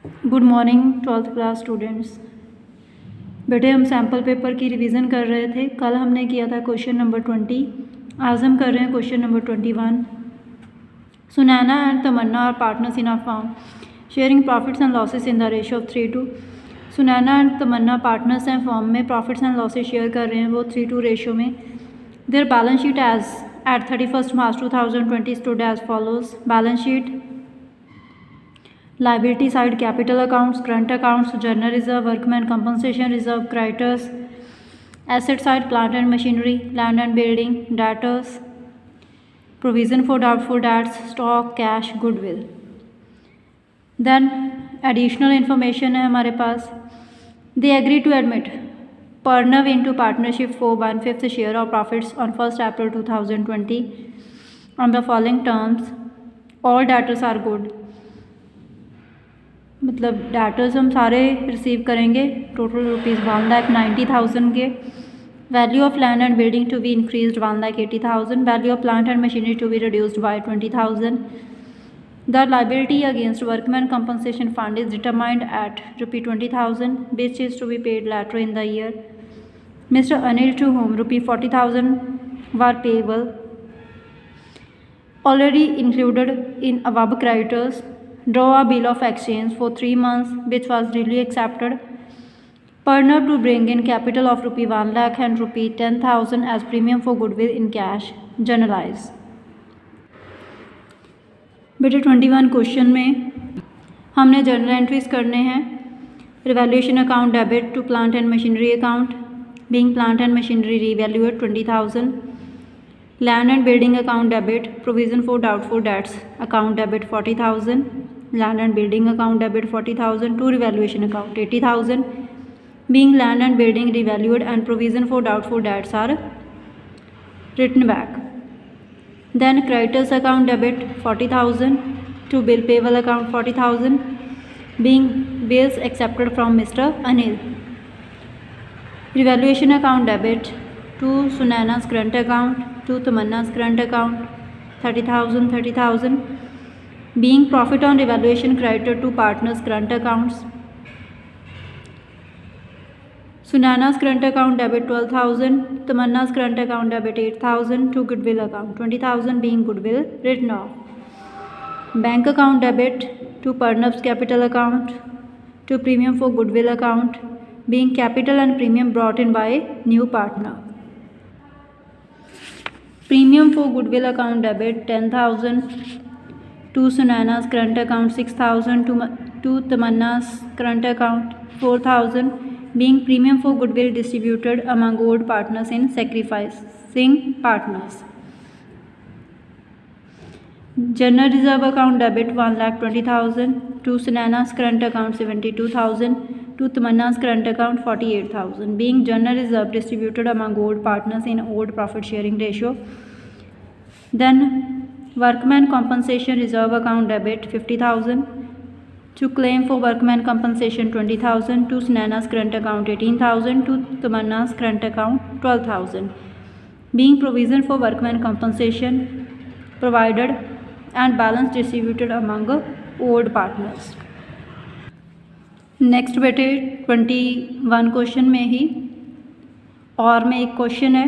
Good morning 12th class students. बेटे हम sample paper की रिवीजन कर रहे थे। कल हमने किया था क्वेश्चन नंबर 20। आज हम कर रहे हैं question number 21। Sunaina and Tamanna are partners in a firm sharing profits and losses in the ratio of 3:2। Sunaina and Tamanna partners हैं, फर्म में प्रॉफिट्स एंड लॉसेस शेयर कर रहे हैं, वो 3:2 रेशियो में। Their balance sheet as at 31 March 2020 stood as follows. Balance sheet: liability side, capital accounts, current accounts, general reserve, workman compensation reserve, creditors. Asset side, plant and machinery, land and building, debtors, provision for doubtful debts, stock, cash, goodwill. Then additional information है हमारे पास. They agree to admit Pernov into partnership for 1/5 share of profits on 1st April 2020 on the following terms. All debtors are good. मतलब debtors हम सारे receive करेंगे, total ₹1,90,000 के। Value of land and building to be increased 1,80,000। Value of plant and machinery to be reduced by 20,000। The liability against workman compensation fund is determined at ₹20,000 which is to be paid later in the year. Mr. Anil, to whom ₹40,000 were payable, already included in above creditors, draw a bill of exchange for 3 months which was duly accepted. Pernov to bring in capital of ₹1 lakh and ₹10,000 as premium for goodwill in cash. Generalize. बेटे 21 question में हमने journal entries करने हैं। Revaluation account debit to plant and machinery account, being plant and machinery revalued 20,000. Land and building account debit, provision for doubtful debts account debit 40,000. Land and building account debit 40,000. To revaluation account 80,000. Being land and building revalued and provision for doubtful debts are written back. Then creditors account debit 40,000. To bill payable account 40,000. Being bills accepted from Mr. Anil. Revaluation account debit to Sunaina's current account, to Tamanna's current account 30,000. Being profit on revaluation credited to partners' current accounts. Sunaina's current account debit 12,000. Tamanna's current account debit 8,000. To goodwill account 20,000 being goodwill written off. Bank account debit to Pernov's capital account, to premium for goodwill account, being capital and premium brought in by new partner. Premium for goodwill account debit 10,000. To Sunaina's current account 6,000. To Tamanna's current account 4,000. Being premium for goodwill distributed among old partners in sacrificing partners. General reserve account debit 1,20,000. To Sunaina's current account 72,000. To Tamanna's current account 48,000. Being general reserve distributed among old partners in old profit sharing ratio. Then workman compensation reserve account debit 50,000. To claim for workman compensation 20,000. To Sunaina's current account 18,000. To Tamanna's current account 12,000. Being provision for workman compensation provided and balance distributed among old partners. Next बेटे 21 question में ही और में एक question है।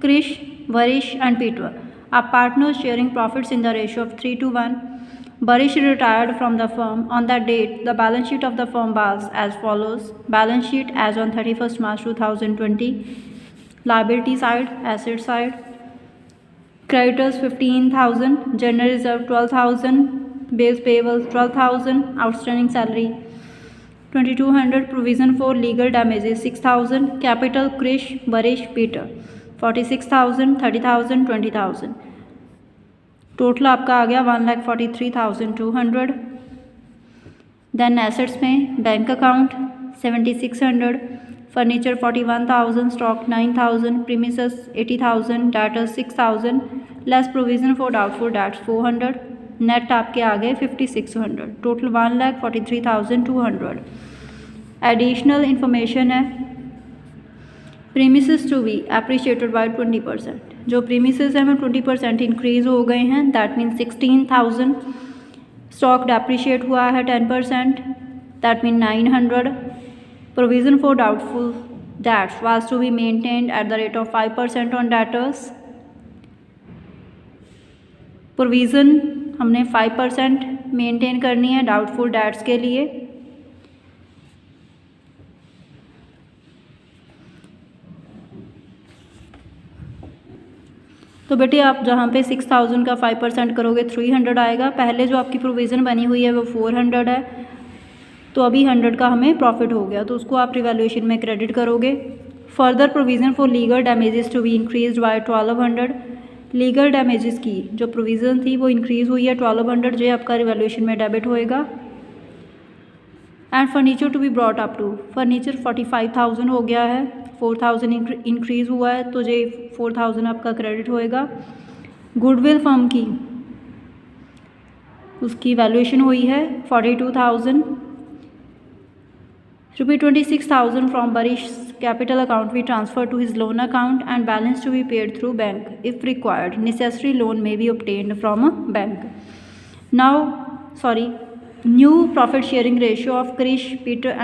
Krish, Varish and Peter are partners sharing profits in the ratio of 3:1. Barish retired from the firm on that date. The balance sheet of the firm was as follows. Balance sheet as on 31st March 2020. Liability side, asset side. Creditors 15,000. General reserve 12,000. Bills payable 12,000. Outstanding salary 2,200. Provision for legal damages 6,000. Capital Krish, Barish, Peter 46,000, 30,000, 20,000. Total आपका आ गया 1,43,200. Then assets में bank account 7,600, furniture 41,000, stock 9,000, premises 80,000, debtors 6,000, less provision for doubtful debts 400. Net आपके आ गए 5,600. Total 1,43,200. Additional information है premises to be appreciated by 20%. जो premises है में 20% इंक्रीज हो गए हैं, दैट मीन्स 16,000. स्टॉक डेप्रिशिएट हुआ है 10%. that means 900. Provision for doubtful debts was to be maintained at the rate of 5% on debtors. Provision हमने 5% मेंटेन करनी है डाउटफुल डेट्स के लिए। तो बेटे आप जहाँ पे 6000 का 5% करोगे 300 आएगा। पहले जो आपकी प्रोविज़न बनी हुई है वो 400 है, तो अभी 100 का हमें प्रॉफिट हो गया, तो उसको आप रिवैल्यूएशन में क्रेडिट करोगे। Further provision for legal damages to be increased by 1200। Legal damages की जो प्रोविज़न थी वो इंक्रीज़ हुई है 1200, जो आपका रिवैल्यूएशन में डेबिट होएगा। And furniture to be brought up to, furniture 45,000 हो गया है, 4,000 इंक्रीज़ हुआ है, तो ये 4,000 आपका क्रेडिट होएगा। गुडविल फर्म की उसकी वैल्यूएशन हुई है 42,000। ₹26,000 फ्रॉम बरिश capital account we transfer to his loan account and balance to be paid through bank if required. Necessary loan may be obtained from a bank. New profit sharing ratio of Krish, Peter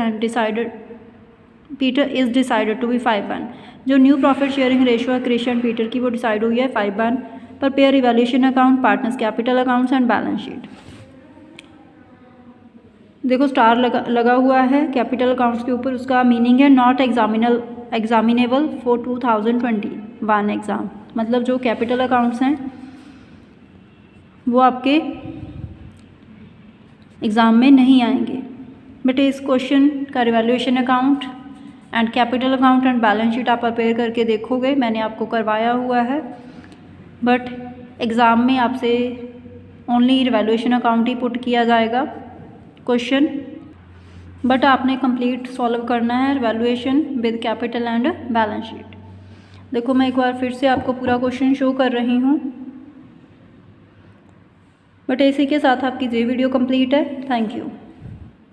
is decided to be 5:1. जो new profit sharing ratio है Krrish and Peter की वो decide हुई है 5:1। Prepare evaluation account, partners capital accounts and balance sheet. देखो star लगा हुआ है कैपिटल अकाउंट्स के ऊपर, उसका मीनिंग है नॉट एग्जामिनेबल फॉर 2021 एग्ज़ाम। मतलब जो कैपिटल अकाउंट्स हैं वो आपके एग्ज़ाम में नहीं आएंगे। बेटे इस क्वेश्चन का revaluation account and capital account and balance sheet आप प्रिपेयर करके देखोगे, मैंने आपको करवाया हुआ है, बट एग्ज़ाम में आपसे ओनली रिवैल्यूएशन अकाउंट ही पुट किया जाएगा क्वेश्चन, बट आपने कंप्लीट सॉल्व करना है revaluation with capital and balance sheet. देखो मैं एक बार फिर से आपको पूरा क्वेश्चन शो कर रही हूँ, बट इसी के साथ आपकी ये वीडियो कंप्लीट है। Thank you.